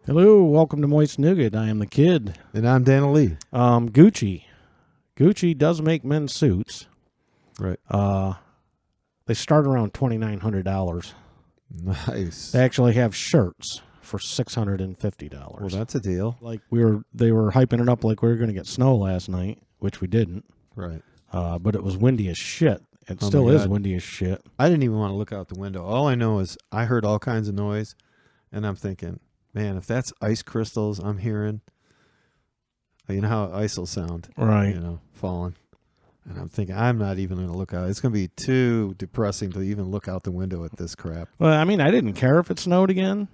Hello, welcome to Moist Nougat. I am the kid. And I'm Dana Lee. Gucci does make men's suits. Right. They start around $2,900. Nice. They actually have shirts for $650. Well, that's a deal. Like they were hyping it up like we were going to get snow last night, which we didn't. Right. But it was windy as shit. It Oh still my is God. windy as shit. I didn't even want to look out the window. All I know is I heard all kinds of noise, and I'm thinking, man, if that's ice crystals I'm hearing, you know how ice will sound, Right. falling. And I'm thinking, I'm not even going to look out. It's going to be too depressing to even look out the window at this crap. Well, I mean, I didn't care if it snowed again.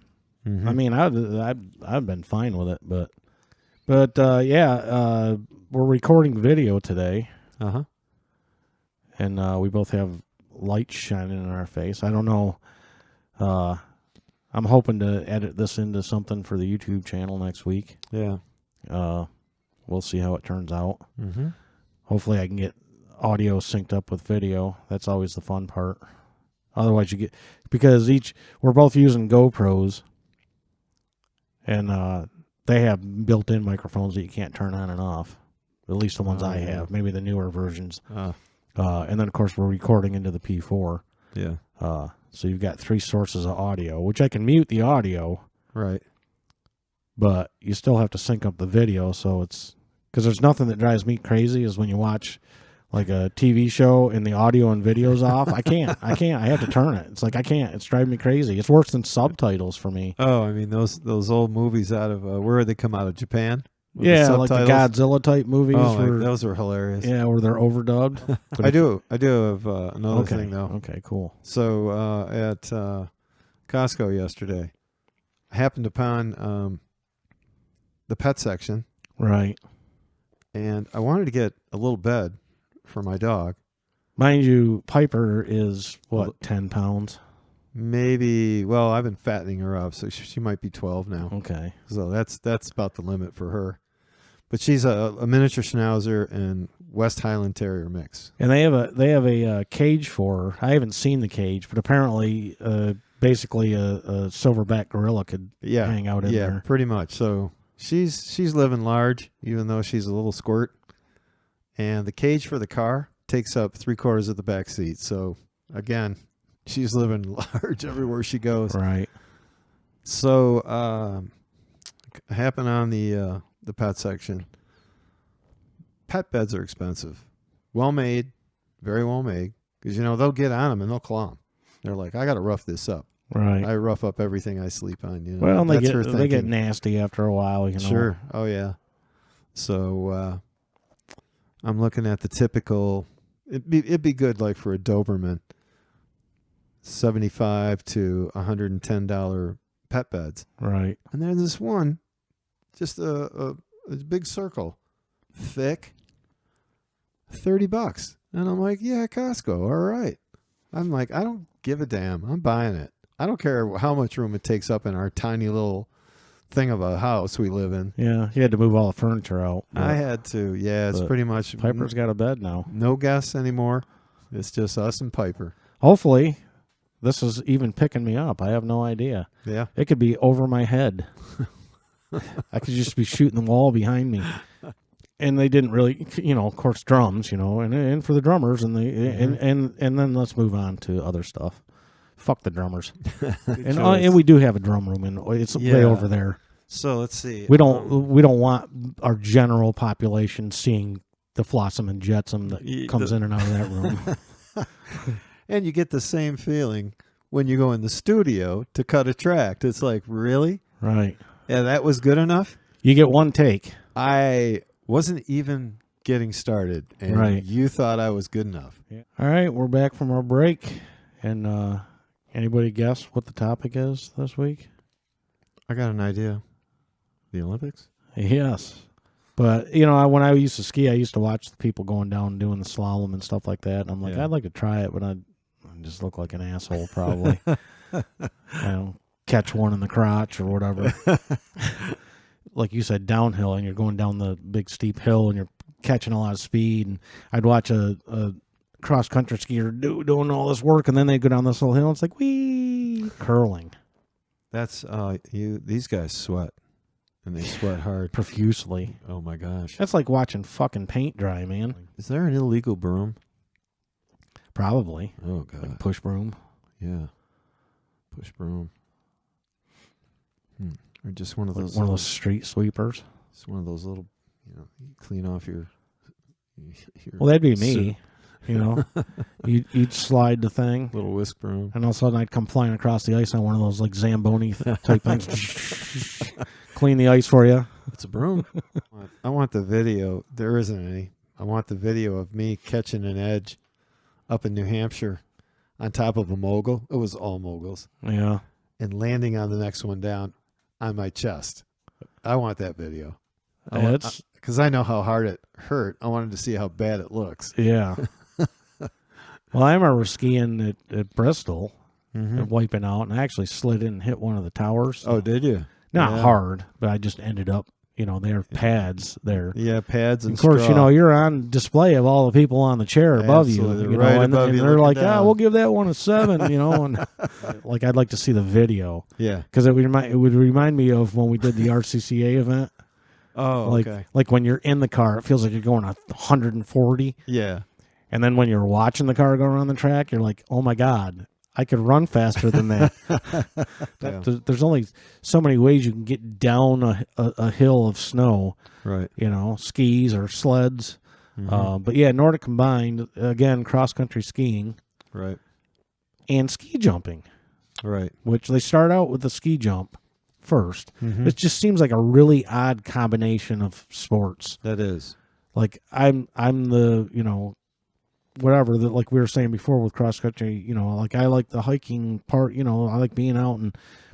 Mm-hmm. I mean, I've been fine with it, but we're recording video today. Uh-huh. And we both have lights shining in our face. I don't know. I'm hoping to edit this into something for the YouTube channel next week. Yeah. We'll see how it turns out. Mm-hmm. Hopefully I can get audio synced up with video. That's always the fun part. Otherwise because we're both using GoPros, and they have built-in microphones that you can't turn on and off. At least the ones I have. Maybe the newer versions. And then, of course, we're recording into the P4. Yeah. So you've got 3 sources of audio, which I can mute the audio. Right. But you still have to sync up the video. So it's because there's nothing that drives me crazy is when you watch like a TV show and the audio and video's off. I can't. I have to turn it. It's like I can't. It's driving me crazy. It's worse than subtitles for me. Oh, I mean, those old movies out of, where did they come out of? Japan? With Yeah, like the Godzilla type movies. Oh, those were hilarious. Yeah, where they're overdubbed. I do have another thing, though. Okay, cool. So at Costco yesterday, I happened upon the pet section. Right. And I wanted to get a little bed for my dog. Mind you, Piper is, 10 pounds? Maybe, well, I've been fattening her up, so she might be 12 now. Okay. So that's about the limit for her. But she's a miniature Schnauzer and West Highland Terrier mix. And they have a cage for her. I haven't seen the cage, but apparently, basically a silverback gorilla could hang out in there. Yeah, pretty much. So she's living large, even though she's a little squirt. And the cage for the car takes up 3/4 of the back seat. So again, she's living large everywhere she goes. Right. So happen on the pet section. Pet beds are expensive. Well made, very well made. Because, they'll get on them and they'll claw them. They're like, I got to rough this up. Right. I rough up everything I sleep on. Well, and That's they get nasty after a while. Sure. Oh, yeah. So I'm looking at the typical, it'd be good like for a Doberman, $75 to $110 pet beds. Right. And there's this one, just a big circle, thick, $30. And I'm like, yeah, Costco, all right. I'm like, I don't give a damn. I'm buying it. I don't care how much room it takes up in our tiny little thing of a house we live in. Yeah, you had to move all the furniture out. I had to. Yeah, it's pretty much. Piper's got a bed now. No guests anymore. It's just us and Piper. Hopefully, this is even picking me up. I have no idea. Yeah. It could be over my head. I could just be shooting the wall behind me. And they didn't really, of course, drums, and for the drummers, and then let's move on to other stuff. Fuck the drummers. and we do have a drum room, and it's way over there. So let's see. We don't want our general population seeing the Flotsam and Jetsam that comes in and out of that room. And you get the same feeling when you go in the studio to cut a track. It's like, really? Right. Yeah, that was good enough? You get one take. I wasn't even getting started, and you thought I was good enough. Yeah. All right, we're back from our break, and anybody guess what the topic is this week? I got an idea. The Olympics? Yes. But, when I used to ski, I used to watch the people going down and doing the slalom and stuff like that, and I'm like, I'd like to try it, but I just look like an asshole probably. Catch one in the crotch or whatever. Like you said, downhill, and you're going down the big steep hill, and you're catching a lot of speed. And I'd watch a cross-country skier doing all this work, and then they'd go down this little hill, and it's like, whee, curling. That's, these guys sweat. and they sweat hard. profusely. Oh my gosh. That's like watching fucking paint dry, man. Is there an illegal broom? Probably. Oh god. Like push broom. Yeah. Push broom. Or just one of Like those one of little, those street sweepers. just one of those little, you clean off your Well, that'd be me. You know, you'd slide the thing, little whisk broom. and all of a sudden I'd come flying across the ice on one of those like Zamboni type things. Clean the ice for you. It's a broom. I want the video. There isn't any. I want the video of me catching an edge up in New Hampshire on top of a mogul. It was all moguls. Yeah. And landing on the next one down on my chest. I want that video. Because I know how hard it hurt. I wanted to see how bad it looks. Yeah. Well, I remember skiing at Bristol and wiping out, and I actually slid in and hit one of the towers. Oh, did you? Not hard, but I just ended up, there are pads there. Yeah, pads and of course, straw. you're on display of all the people on the chair above you. Absolutely. You Right know, and above you they're like, down. we'll give that one a 7, and like I'd like to see the video. Yeah. Because it would remind me of when we did the RCCA event. Oh, like, okay. Like when you're in the car, it feels like you're going 140. Yeah. And then when you're watching the car go around the track, you're like, oh my God, I could run faster than that. There's only so many ways you can get down a hill of snow. Right. Skis or sleds. But yeah, Nordic combined, again, cross-country skiing. Right. And ski jumping. Right. Which they start out with the ski jump first. Mm-hmm. It just seems like a really odd combination of sports. That is. Like I'm the, whatever that, like we were saying before with cross country, like I like the hiking part, I like being out,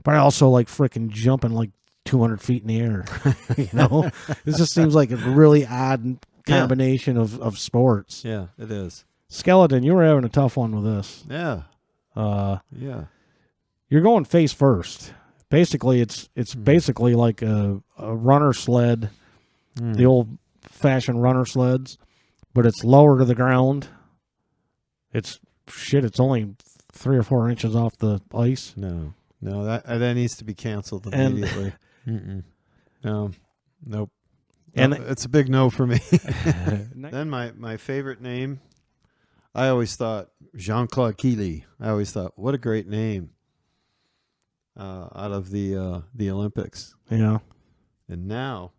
but I also like freaking jumping like 200 feet in the air. It just seems like a really odd combination of sports. Yeah, it is. Skeleton, you were having a tough one with this. Yeah. Yeah. You're going face first. Basically, it's basically like a runner sled, the old fashioned runner sleds, but it's lower to the ground. It's only 3 or 4 inches off the ice. No, that needs to be canceled immediately. No, nope. And it's a big no for me. Then my favorite name, I always thought Jean-Claude Keely. I always thought, what a great name. Out of the Olympics. Yeah. And now,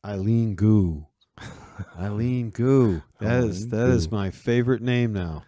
Eileen Gu. Eileen Gu. That is my favorite name now.